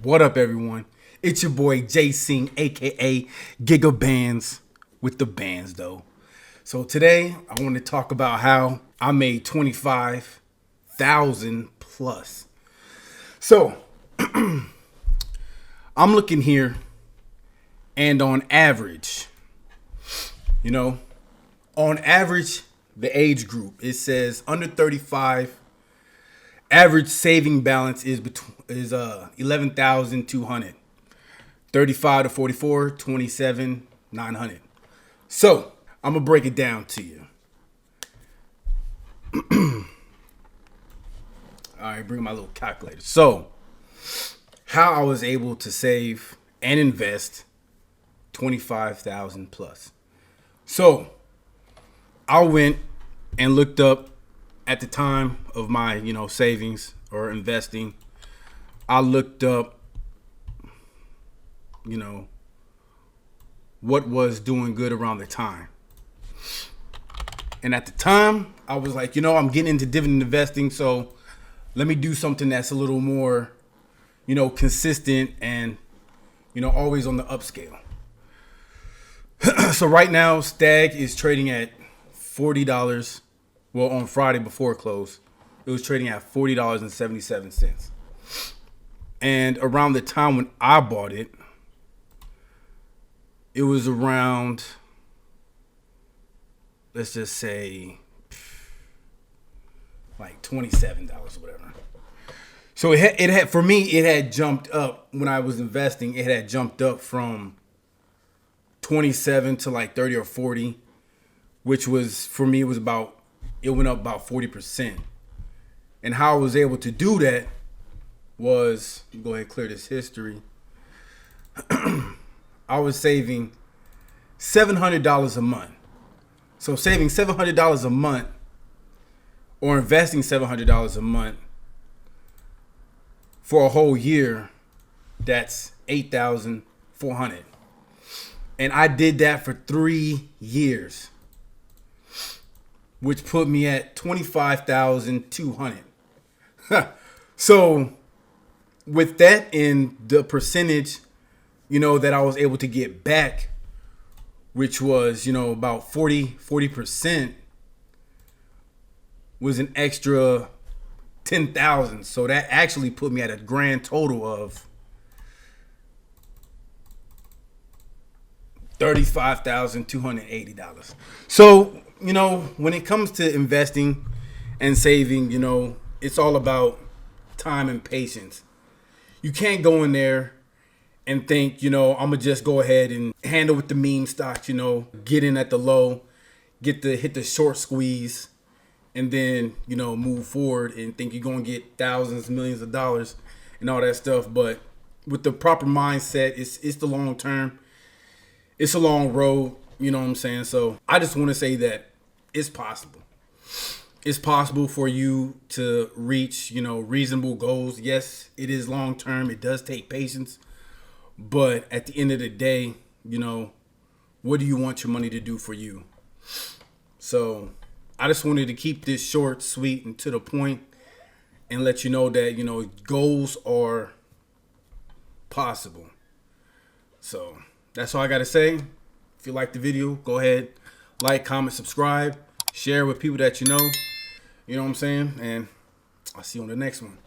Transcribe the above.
What up, everyone? It's your boy Jay Sing, aka Giga Bands with the bands, though. So today I want to talk about how I made 25,000 plus. So I'm looking here, and on average, on average, the age group, it says under 35. Average saving balance is 11,200. 35 to 44, 27,900. So I'm gonna break it down to you. All right, bring my little calculator. So how I was able to save and invest 25,000 plus. So I went and looked up at the time of my, savings or investing. I looked up, what was doing good around the time. And at the time, I was like, I'm getting into dividend investing, so let me do something that's a little more, consistent and, always on the upscale. So right now, Stag is trading at $40. Well, on Friday before close, it was trading at $40.77. And around the time when I bought it, it was around, let's just say, like $27 or whatever. So it had for me, it had jumped up when I was investing. It had jumped up from 27 to like 30 or 40, which was, for me, it went up about 40%. And how I was able to do that was, go ahead and clear this history. I was saving $700 a month. So saving $700 a month or investing $700 a month for a whole year, that's $8,400. And I did that for 3 years, which put me at 25,200. So with that and the percentage, that I was able to get back, which was, about 40%, was an extra 10,000. So that actually put me at a grand total of $35,280. So, when it comes to investing and saving, it's all about time and patience. You can't go in there and think, I'm going to just go ahead and handle with the meme stocks, get in at the low, hit the short squeeze, and then, move forward and think you're going to get thousands, millions of dollars and all that stuff. But with the proper mindset, it's the long term. It's a long road, you know what I'm saying? So I just want to say that it's possible. It's possible for you to reach, reasonable goals. Yes, it is long term. It does take patience. But at the end of the day, what do you want your money to do for you? So I just wanted to keep this short, sweet, and to the point and let you know that, goals are possible. So that's all I got to say. If you like the video, go ahead, like, comment, subscribe, share with people that you know. You know what I'm saying? And I'll see you on the next one.